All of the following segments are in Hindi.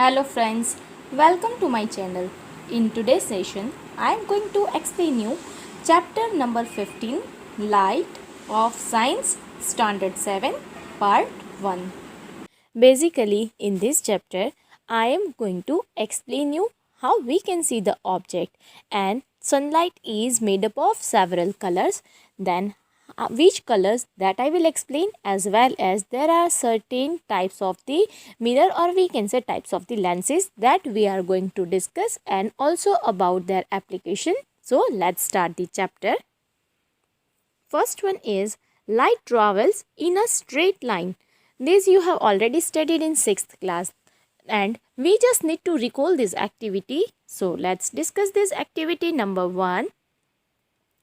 Hello friends, welcome to my channel. In today's session, I am going to explain you chapter number 15, Light of Science Standard 7, Part 1. Basically, in this chapter, I am going to explain you how we can see the object, and sunlight is made up of several colors. Then which colors that I will explain, as well as there are certain types of the mirror, or we can say types of the lenses that we are going to discuss, and also about their application. So let's start the chapter. First one is light travels in a straight line. This you have already studied in 6th class, and we just need to recall this activity. So let's discuss this activity. Number 1,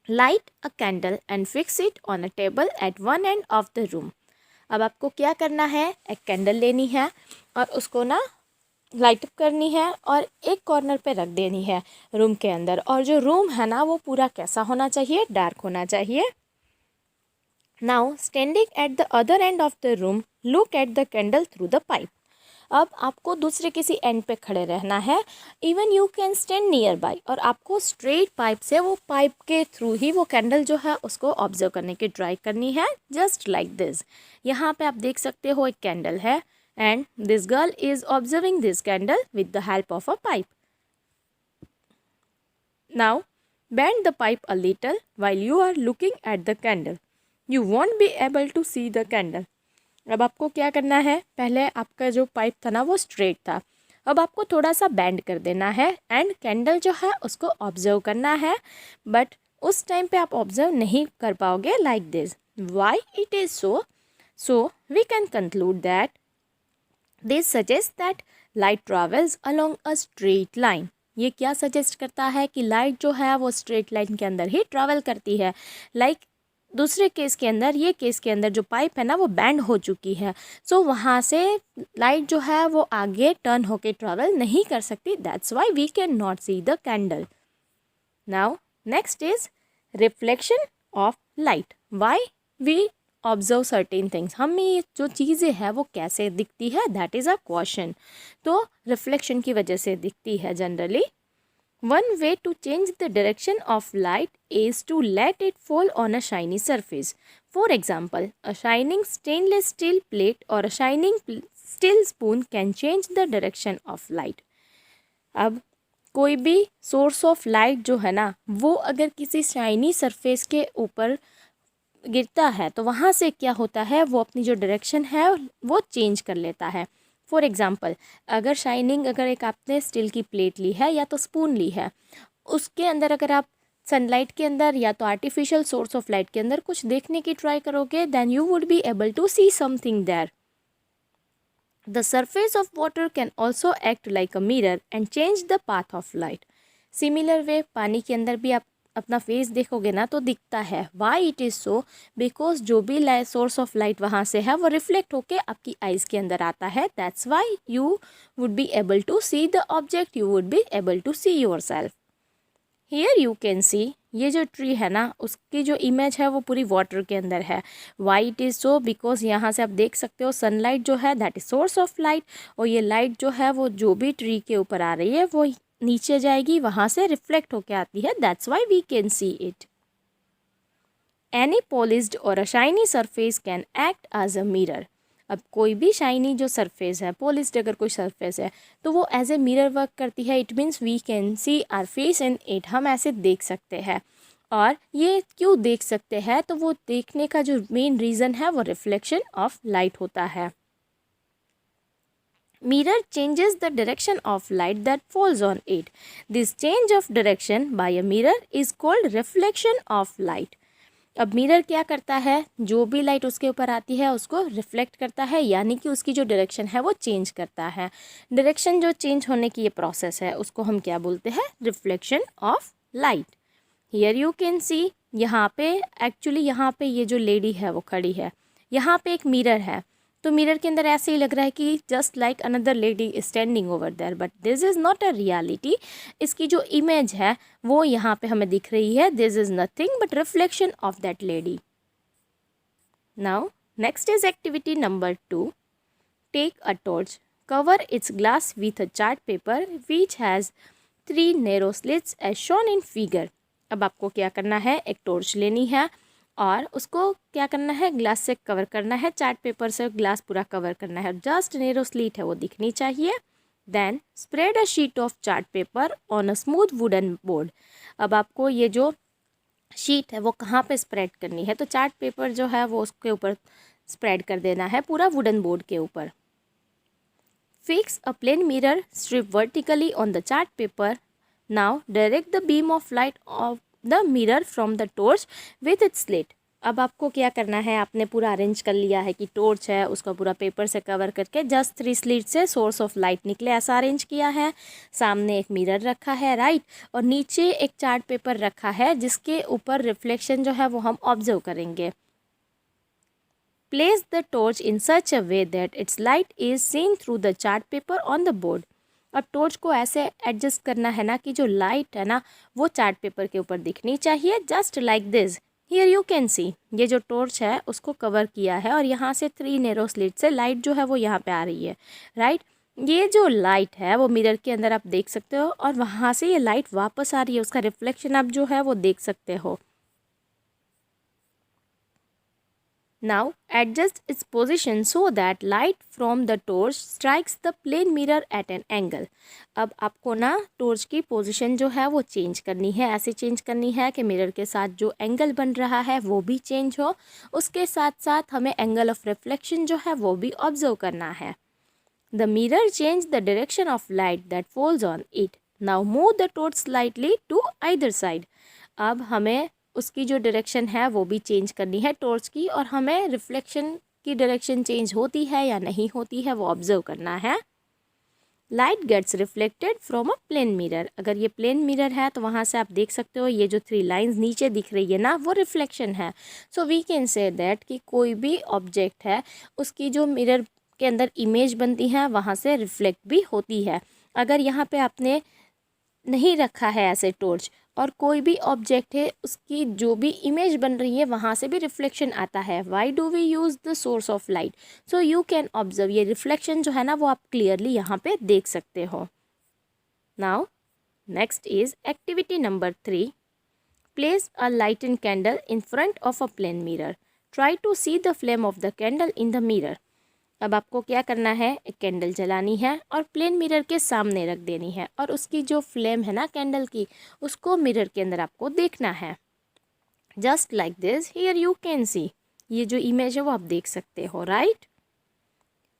light a candle and fix it on a table at one end of the room. अब आपको क्या करना है, एक कैंडल लेनी है और उसको ना लाइट अप करनी है और एक कॉर्नर पे रख देनी है रूम के अंदर। और जो रूम है ना वो पूरा कैसा होना चाहिए, डार्क होना चाहिए। Now standing at the other and of the room look at the candle through the pipe. अब आपको दूसरे किसी एंड पे खड़े रहना है, even you can stand near by, और आपको स्ट्रेट पाइप से वो पाइप के थ्रू ही वो कैंडल जो है उसको ऑब्जर्व करने की ट्राई करनी है, जस्ट लाइक दिस। यहाँ पे आप देख सकते हो एक कैंडल है and this girl is observing this candle with the help of a pipe. Now bend the pipe a little while you are looking at the candle. You won't be able to see the candle. अब आपको क्या करना है, पहले आपका जो पाइप था ना वो स्ट्रेट था, अब आपको थोड़ा सा बेंड कर देना है एंड कैंडल जो है उसको ऑब्जर्व करना है, बट उस टाइम पे आप ऑब्जर्व नहीं कर पाओगे like this. Why it is so we can conclude that this suggest that light travels along a straight line. ये क्या सजेस्ट करता है कि लाइट जो है वो स्ट्रेट लाइन के अंदर ही ट्रैवल करती है। लाइक दूसरे केस के अंदर, ये केस के अंदर जो पाइप है ना वो बैंड हो चुकी है, सो वहाँ से लाइट जो है वो आगे टर्न होके ट्रैवल नहीं कर सकती, that's why we can not see the candle. Now next is reflection of light. Why we observe certain things, हमें जो चीज़ें हैं वो कैसे दिखती है, दैट इज़ अ क्वेश्चन। तो रिफ्लेक्शन की वजह से दिखती है generally. One way to change the direction of light is to let it fall on a shiny surface. For example, a shining stainless steel plate or a shining steel spoon can change the direction of light. अब कोई भी सोर्स ऑफ लाइट जो है ना वो अगर किसी शाइनी सरफेस के ऊपर गिरता है तो वहाँ से क्या होता है, वो अपनी जो डायरेक्शन है वो चेंज कर लेता है। फॉर एग्ज़ाम्पल, अगर एक आपने स्टील की प्लेट ली है या तो स्पून ली है, उसके अंदर अगर आप सनलाइट के अंदर या तो आर्टिफिशियल सोर्स ऑफ लाइट के अंदर कुछ देखने की ट्राई करोगे, then you would be able to see something there. The surface of water can also act like a mirror and change the path of light. Similar way पानी के अंदर भी आप अपना फेस देखोगे ना तो दिखता है। Y it is so, because जो भी सोर्स ऑफ लाइट वहाँ से है वो रिफ्लेक्ट होके आपकी आइज़ के अंदर आता है, that's why you would be able to see the object, you would be able to see yourself. Here you can see, ये जो ट्री है ना उसकी जो इमेज है वो पूरी वाटर के अंदर है। Y it is so, because यहाँ से आप देख सकते हो सनलाइट जो है that is source of light, और ये लाइट जो है वो जो भी ट्री के ऊपर आ रही है वो नीचे जाएगी, वहाँ से रिफ्लेक्ट होके आती है, that's why we can see it. Any polished or a shiny surface can act as a mirror. अब कोई भी शाइनी जो सरफेस है, पॉलिश्ड अगर कोई सरफेस है तो वो एज ए मिरर वर्क करती है। It means we can see our face in it, हम ऐसे देख सकते हैं। और ये क्यों देख सकते हैं, तो वो देखने का जो मेन रीज़न है वो रिफ्लेक्शन ऑफ लाइट होता है। Mirror changes the direction of light that falls on it. This change of direction by a mirror is called reflection of light. अब मिरर क्या करता है, जो भी लाइट उसके ऊपर आती है उसको रिफ्लेक्ट करता है, यानी कि उसकी जो डायरेक्शन है वो चेंज करता है। डायरेक्शन जो चेंज होने की ये प्रोसेस है उसको हम क्या बोलते हैं, reflection of light. Here you can सी, यहाँ पे एक्चुअली यहाँ पे ये जो लेडी है वो खड़ी है, यहाँ पे एक मिरर है, तो मिरर के अंदर ऐसे ही लग रहा है कि just like another lady standing over there, but this is not a reality. इसकी जो इमेज है वो यहाँ पे हमें दिख रही है, this is nothing but reflection of that lady. Now next is activity number 2, take a torch cover its glass with a chart paper which has 3 narrow slits as shown in figure. अब आपको क्या करना है, एक टॉर्च लेनी है और उसको क्या करना है, ग्लास से कवर करना है, चार्ट पेपर से ग्लास पूरा कवर करना है, जस्ट नेरो स्लीट है वो दिखनी चाहिए. Then spread a sheet of chart paper on a smooth wooden board. अब आपको ये जो शीट है वो कहाँ पे स्प्रेड करनी है, तो चार्ट पेपर जो है वो उसके ऊपर स्प्रेड कर देना है, पूरा वुडन बोर्ड के ऊपर. Fix a plane mirror strip vertically on the chart paper. Now direct the beam of light off the mirror from the torch with its slit. अब आपको क्या करना है, आपने पूरा अरेंज कर लिया है कि टॉर्च है उसका पूरा पेपर से कवर करके जस्ट 3 स्लिट से सोर्स ऑफ लाइट निकले, ऐसा अरेंज किया है. सामने एक मिरर रखा है, राइट, और नीचे एक चार्ट पेपर रखा है जिसके ऊपर रिफ्लेक्शन जो है वो हम ऑब्जर्व करेंगे. Place the torch in such a way that its light is seen through the chart paper on the board. अब टॉर्च को ऐसे एडजस्ट करना है ना कि जो लाइट है ना वो चार्ट पेपर के ऊपर दिखनी चाहिए, just like this. Here you can see, ये जो टॉर्च है उसको कवर किया है और यहाँ से 3 नैरो स्लिट से लाइट जो है वो यहाँ पे आ रही है, राइट. ये जो लाइट है वो मिरर के अंदर आप देख सकते हो और वहाँ से ये लाइट वापस आ रही है, उसका रिफ्लेक्शन आप जो है वो देख सकते हो. Now adjust its position so that light from the torch strikes the plane mirror at an angle. अब आपको ना टॉर्च की पोजीशन जो है वो चेंज करनी है, ऐसे चेंज करनी है कि मिरर के साथ जो एंगल बन रहा है वो भी चेंज हो, उसके साथ साथ हमें एंगल ऑफ रिफ्लेक्शन जो है वो भी ऑब्जर्व करना है. The mirror change the direction of light that falls on it. Now move the torch slightly to either side. अब हमें उसकी जो डायरेक्शन है वो भी चेंज करनी है टॉर्च की, और हमें रिफ्लेक्शन की डायरेक्शन चेंज होती है या नहीं होती है वो ऑब्जर्व करना है. Light gets reflected from a plane mirror. अगर ये प्लेन मिरर है तो वहाँ से आप देख सकते हो ये जो 3 लाइंस नीचे दिख रही है ना वो रिफ्लेक्शन है. So we can say that कि कोई भी ऑब्जेक्ट है उसकी जो मिरर के अंदर इमेज बनती है वहाँ से रिफ्लेक्ट भी होती है. अगर यहाँ पे आपने नहीं रखा है ऐसे टॉर्च और कोई भी ऑब्जेक्ट है उसकी जो भी इमेज बन रही है वहाँ से भी रिफ्लेक्शन आता है. Why do we use the source of light, so you can observe, ये रिफ्लेक्शन जो है ना वो आप क्लियरली यहाँ पे देख सकते हो. Now next is activity number 3. Place a lighted candle in front of a plane mirror. Try to see the flame of the candle in the mirror. अब आपको क्या करना है, एक कैंडल जलानी है और प्लेन मिरर के सामने रख देनी है और उसकी जो फ्लेम है ना कैंडल की उसको मिरर के अंदर आपको देखना है, just like this. Here you can see, ये जो इमेज है वो आप देख सकते हो, right.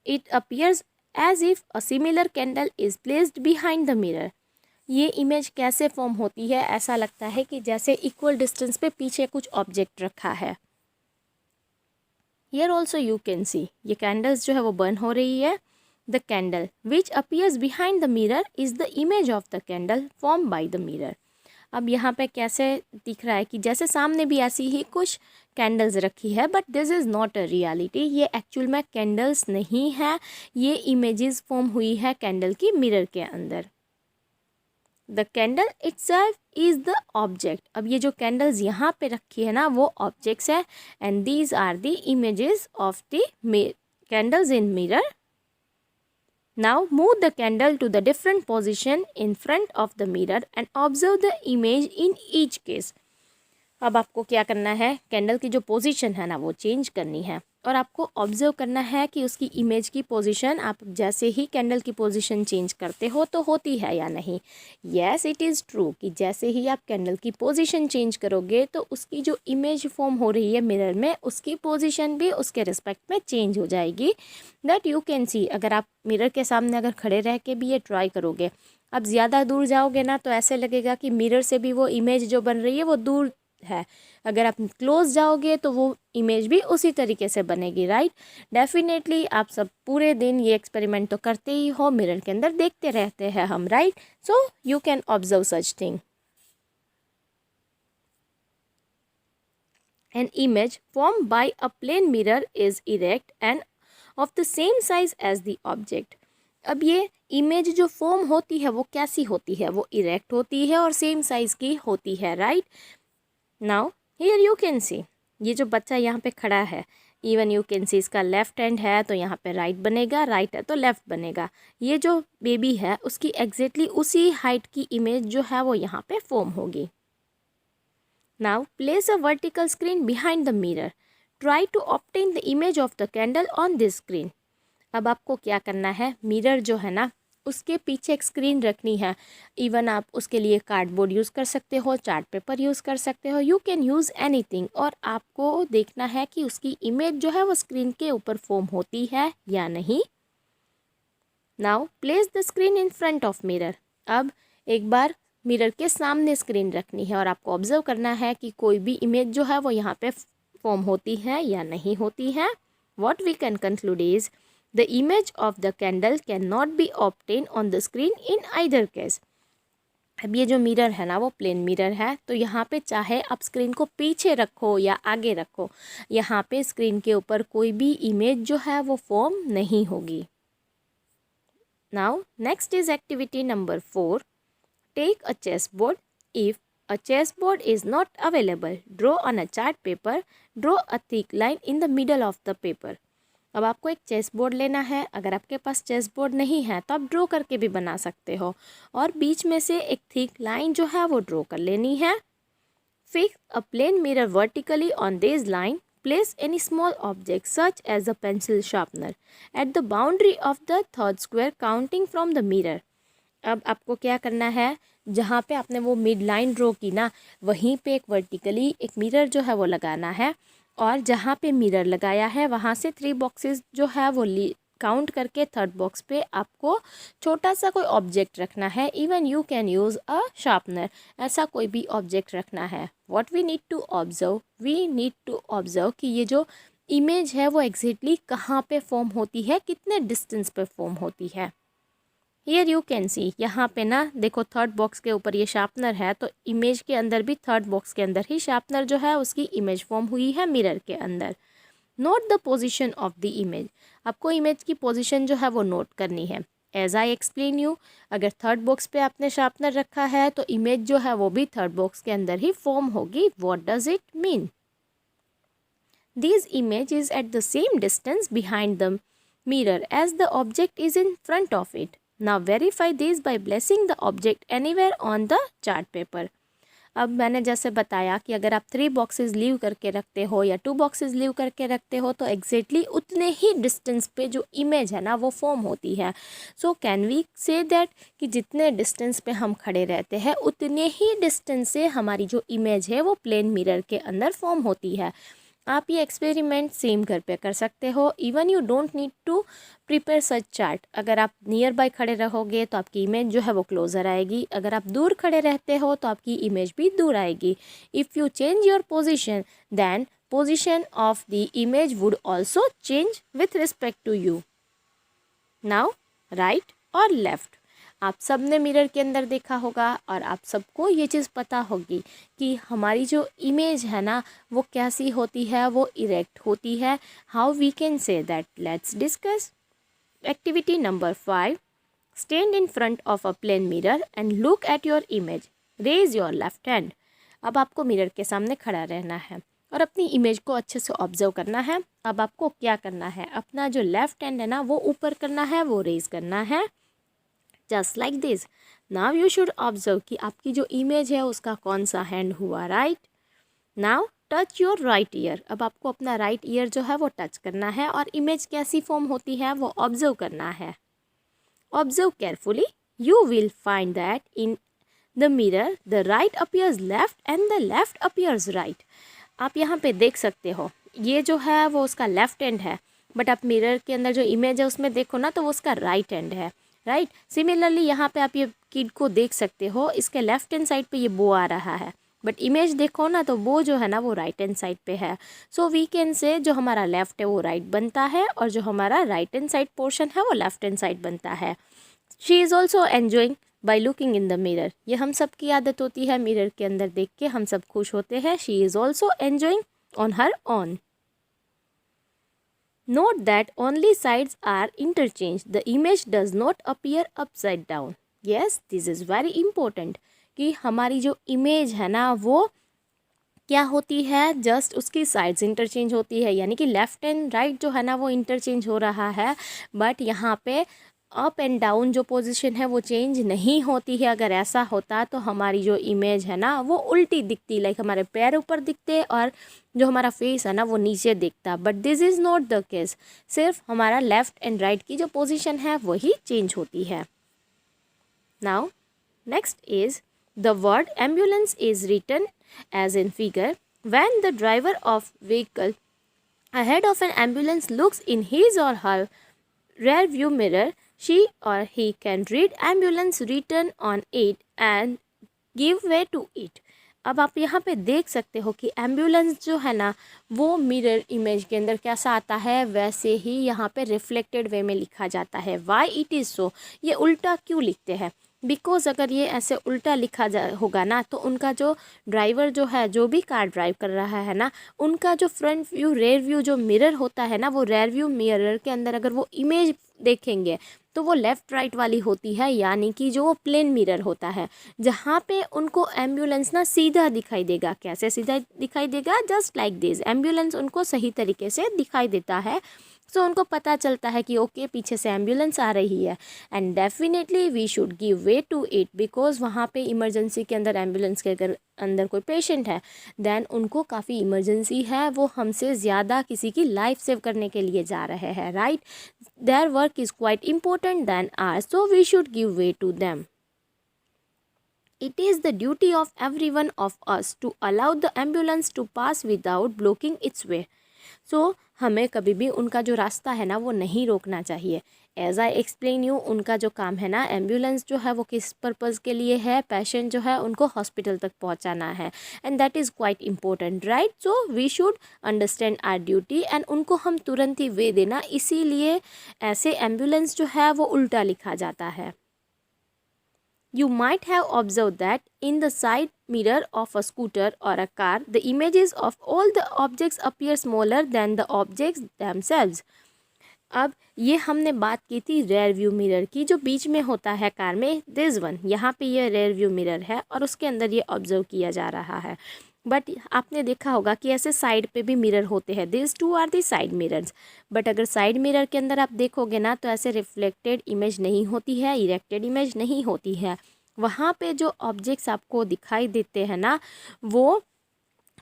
It appears as if a similar candle is placed behind the mirror. ये इमेज कैसे फॉर्म होती है, ऐसा लगता है कि जैसे इक्वल डिस्टेंस पे पीछे कुछ ऑब्जेक्ट रखा है. Here also you can see ये कैंडल्स जो है वो बर्न हो रही है. The candle which appears behind the mirror is the image of the candle formed by the mirror. अब यहाँ पे कैसे दिख रहा है कि जैसे सामने भी ऐसी ही कुछ कैंडल्स रखी है, but this is not a reality. ये एक्चुअल में कैंडल्स नहीं है, ये इमेजेस फॉर्म हुई है कैंडल की मिरर के अंदर. The candle itself is the object. अब ये जो कैंडल्स यहाँ पे रखी है ना वो ऑब्जेक्ट्स है, and these are the images of the candles in mirror. Now move the candle to the different position in front of the mirror and observe the image in each case. अब आपको क्या करना है, कैंडल की जो पोजीशन है ना वो चेंज करनी है और आपको ऑब्जर्व करना है कि उसकी इमेज की पोजीशन आप जैसे ही कैंडल की पोजीशन चेंज करते हो तो होती है या नहीं. येस इट इज़ ट्रू कि जैसे ही आप कैंडल की पोजीशन चेंज करोगे तो उसकी जो इमेज फॉर्म हो रही है मिरर में उसकी पोजीशन भी उसके रिस्पेक्ट में चेंज हो जाएगी. दैट यू कैन सी. अगर आप मिरर के सामने अगर खड़े रह के भी ये ट्राई करोगे, अब ज़्यादा दूर जाओगे ना तो ऐसे लगेगा कि मिरर से भी वो इमेज जो बन रही है वो दूर है. अगर आप क्लोज जाओगे तो वो इमेज भी उसी तरीके से बनेगी, राइट. डेफिनेटली आप सब पूरे दिन ये एक्सपेरिमेंट तो करते ही हो, मिरर के अंदर देखते रहते हैं हम, right. So you can observe such thing. An image form by a plane mirror is erect and of the same size as the object. अब ये इमेज जो फॉर्म होती है वो कैसी होती है, वो इरेक्ट होती है और सेम साइज की होती है, right. Now here you can see, ये जो बच्चा यहाँ पे खड़ा है इवन यू कैन सी इसका लेफ्ट हैंड है तो यहाँ पे राइट बनेगा, राइट है तो लेफ्ट बनेगा। ये जो बेबी है उसकी एग्जैक्टली उसी हाइट की इमेज जो है वो यहाँ पे फॉर्म होगी। Now place a vertical screen behind the mirror, try to obtain the image of the candle on this screen. अब आपको क्या करना है, मिरर जो है ना उसके पीछे एक स्क्रीन रखनी है। इवन आप उसके लिए कार्डबोर्ड यूज़ कर सकते हो, चार्ट पेपर यूज़ कर सकते हो, यू कैन यूज़ एनीथिंग। और आपको देखना है कि उसकी इमेज जो है वो स्क्रीन के ऊपर फॉर्म होती है या नहीं। Now place the screen in front of mirror. अब एक बार मिरर के सामने स्क्रीन रखनी है और आपको ऑब्जर्व करना है कि कोई भी इमेज जो है वो यहाँ पे फॉर्म होती है या नहीं होती है। What we can conclude is the image of the candle cannot be obtained on the screen in either case। अब ये जो मिरर है ना वो प्लेन मिरर है, तो यहाँ पे चाहे आप स्क्रीन को पीछे रखो या आगे रखो, यहाँ पे स्क्रीन के ऊपर कोई भी इमेज जो है वो फॉर्म नहीं होगी। Now next is activity number 4। Take a chess board. If a chessboard is not available, draw on a chart paper, draw a thick line in the middle of the paper। अब आपको एक चेस बोर्ड लेना है। अगर आपके पास चेस बोर्ड नहीं है तो आप ड्रॉ करके भी बना सकते हो, और बीच में से एक थिक लाइन जो है वो ड्रॉ कर लेनी है। Fix a plane mirror vertically on this line, place any small object such as a pencil sharpener at the boundary of the third square counting from the mirror. अब आपको क्या करना है, जहाँ पे आपने वो मिड लाइन ड्रॉ की ना वहीं पे एक वर्टिकली एक मिरर जो है वो लगाना है, और जहाँ पे मिरर लगाया है वहाँ से 3 बॉक्सेस जो है वो काउंट करके थर्ड बॉक्स पे आपको छोटा सा कोई ऑब्जेक्ट रखना है। Even you can use a sharpener, ऐसा कोई भी ऑब्जेक्ट रखना है। What we need to observe, we need to observe कि ये जो इमेज है वो एग्जैक्टली कहाँ पे फॉर्म होती है, कितने डिस्टेंस पे फॉर्म होती है। हियर यू कैन सी, यहाँ पे ना देखो थर्ड बॉक्स के ऊपर ये शार्पनर है, तो इमेज के अंदर भी थर्ड बॉक्स के अंदर ही शार्पनर जो है उसकी इमेज फॉर्म हुई है मिरर के अंदर। Note the position of the image. आपको इमेज की पोजीशन जो है वो नोट करनी है। एज आई एक्सप्लेन यू, अगर थर्ड बॉक्स पे आपने शार्पनर रखा है तो इमेज जो है वो भी थर्ड बॉक्स के अंदर ही फॉर्म होगी। What does it mean? This image is at the same distance behind the mirror as the object is in front of it. Now verify this by placing the object anywhere on the chart paper। अब मैंने जैसे बताया कि अगर आप 3 बॉक्सेस लीव करके रखते हो या 2 बॉक्सेस लीव करके रखते हो तो एग्जैक्टली उतने ही डिस्टेंस पे जो इमेज है ना वो फॉर्म होती है। So can we say that कि जितने डिस्टेंस पे हम खड़े रहते हैं उतने ही डिस्टेंस से हमारी जो इमेज है वो प्लेन मिरर के अंदर फॉर्म होती है। आप ये एक्सपेरिमेंट सेम घर पे कर सकते हो। Even you don't need to prepare such chart. अगर आप नियर बाय खड़े रहोगे तो आपकी इमेज जो है वो क्लोजर आएगी, अगर आप दूर खड़े रहते हो तो आपकी इमेज भी दूर आएगी। If you change your position then position of the image would also change with respect to you. Now right और लेफ्ट, आप सब ने मिरर के अंदर देखा होगा और आप सबको ये चीज़ पता होगी कि हमारी जो इमेज है ना वो कैसी होती है, वो इरेक्ट होती है। How we can say that, let's discuss. Activity number 5। Stand in front of a plane mirror and look at your image, raise your left hand. अब आपको मिरर के सामने खड़ा रहना है और अपनी इमेज को अच्छे से ऑब्जर्व करना है। अब आपको क्या करना है, अपना जो लेफ्ट हैंड है ना वो ऊपर करना है, वो रेज करना है, just like this. Now you should observe कि आपकी जो इमेज है उसका कौन सा हैंड हुआ, right. Now touch your right year. अब आपको अपना राइट ईयर जो है वो टच करना है और इमेज कैसी फॉर्म होती है वो ऑब्जर्व करना है। Observe carefully, you will find that in the mirror the right appears left and the left appears right. आप यहाँ पे देख सकते हो ये जो है वो उसका लेफ्ट हैंड है, बट आप मिरर के अंदर जो इमेज है उसमें देखो ना तो वो उसका राइट हैंड है, राइट। सिमिलरली यहाँ पे आप ये किड को देख सकते हो, इसके लेफ्ट हैंड साइड पे ये बो आ रहा है, बट इमेज देखो ना तो वो जो है ना वो राइट हैंड साइड पे है। सो वी कैन से जो हमारा लेफ्ट है वो राइट बनता है और जो हमारा राइट हैंड साइड पोर्शन है वो लेफ्ट हैंड साइड बनता है। She is also enjoying by looking in the mirror. ये हम सब की आदत होती है, मिरर के अंदर देख के हम सब खुश होते हैं। She is also enjoying on her own. Note that only sides are interchanged. The image does not appear upside down. Yes, this is very important कि हमारी जो इमेज है ना वो क्या होती है, जस्ट उसकी साइड्स इंटरचेंज होती है, यानी कि लेफ़्ट एंड राइट जो है ना वो इंटरचेंज हो रहा है, बट यहाँ पे अप एंड डाउन जो पोजीशन है वो चेंज नहीं होती है। अगर ऐसा होता तो हमारी जो इमेज है ना वो उल्टी दिखती, लाइक हमारे पैर ऊपर दिखते और जो हमारा फेस है ना वो नीचे दिखता, but this is not the case. सिर्फ हमारा लेफ़्ट एंड राइट की जो पोजीशन है वही चेंज होती है। Now next is the word ambulance is written as in figure. When the driver of vehicle ahead of an ambulance looks in his or her rear view mirror, she or he can read ambulance written on it and give way to it. अब आप यहाँ पे देख सकते हो कि एम्बुलेंस जो है ना वो मिरर इमेज के अंदर कैसा आता है वैसे ही यहाँ पे रिफ्लेक्टेड वे में लिखा जाता है। वाई इट इज़ सो, ये उल्टा क्यों लिखते हैं? बिकॉज अगर ये ऐसे उल्टा लिखा होगा ना तो उनका जो ड्राइवर जो है, जो भी कार ड्राइव कर रहा है ना, उनका जो फ्रंट व्यू रेयर व्यू जो मिरर होता है ना, वो रेयर व्यू मिरर के अंदर अगर वो इमेज देखेंगे तो वो लेफ़्ट राइट वाली होती है, यानी कि जो वो प्लेन मिरर होता है, जहाँ पे उनको एम्बुलेंस ना सीधा दिखाई देगा। कैसे सीधा दिखाई देगा? जस्ट लाइक दिस, एम्बुलेंस उनको सही तरीके से दिखाई देता है, सो उनको पता चलता है कि ओके पीछे से एम्बुलेंस आ रही है। And definitely we should give way to it, because वहाँ पे इमरजेंसी के अंदर एम्बुलेंस के अगर अंदर कोई पेशेंट है देन उनको काफ़ी इमरजेंसी है, वो हमसे ज़्यादा किसी की लाइफ सेव करने के लिए जा रहे हैं, right? Their work is quite important than ours, so we should give way to them. It is the duty of every one of us to allow the ambulance to pass without blocking its way. So हमें कभी भी उनका जो रास्ता है ना वो नहीं रोकना चाहिए। एज आई एक्सप्लेन यू, उनका जो काम है ना, एम्बुलेंस जो है वो किस पर्पज़ के लिए है? पेशेंट जो है उनको हॉस्पिटल तक पहुंचाना है, and that is quite important, right? So we should understand our duty and उनको हम तुरंत ही वे देना, इसीलिए ऐसे एम्बुलेंस जो है वो उल्टा लिखा जाता है। You might have observed that in the side mirror of a scooter or a car, the images of all the objects appear smaller than the objects themselves. अब ये हमने बात की थी रेयर व्यू मिरर की, जो बीच में होता है कार में, दिस वन, यहाँ पे ये रेयर व्यू मिरर है और उसके अंदर ये ऑब्जर्व किया जा रहा है। बट आपने देखा होगा कि ऐसे साइड पे भी मिरर होते हैं, this two are the side mirrors. But अगर साइड मिरर के अंदर आप देखोगे ना तो ऐसे रिफ्लेक्टेड इमेज नहीं होती है, इरेक्टेड इमेज नहीं होती है। वहाँ पे जो ऑब्जेक्ट्स आपको दिखाई देते हैं ना वो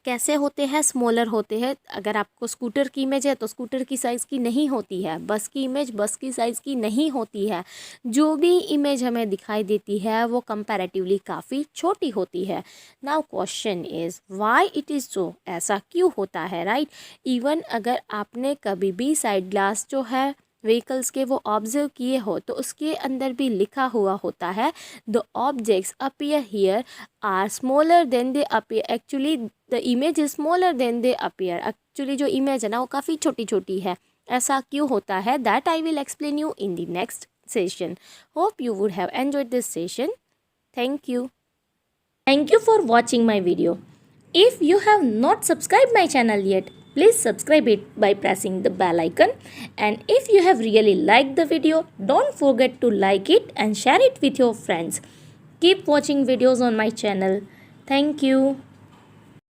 कैसे होते हैं? स्मॉलर होते हैं। अगर आपको स्कूटर की इमेज है तो स्कूटर की साइज़ की नहीं होती है, बस की इमेज बस की साइज़ की नहीं होती है। जो भी इमेज हमें दिखाई देती है वो कंपैरेटिवली काफ़ी छोटी होती है। Now question is why it is सो, ऐसा क्यों होता है, राइट? इवन अगर आपने कभी भी साइड ग्लास जो है व्हीकल्स के वो ऑब्जर्व किए हो तो उसके अंदर भी लिखा हुआ होता है the objects appear here are smaller than they appear. Actually the image is smaller than they appear. Actually जो इमेज है ना वो काफ़ी छोटी छोटी है। ऐसा क्यों होता है? That I will explain you in the next session. Hope you would have enjoyed this session. Thank you. Thank you for watching my video. If you have not subscribed my channel yet, please subscribe it by pressing the bell icon. And if you have really liked the video, don't forget to like it and share it with your friends. Keep watching videos on my channel. Thank you.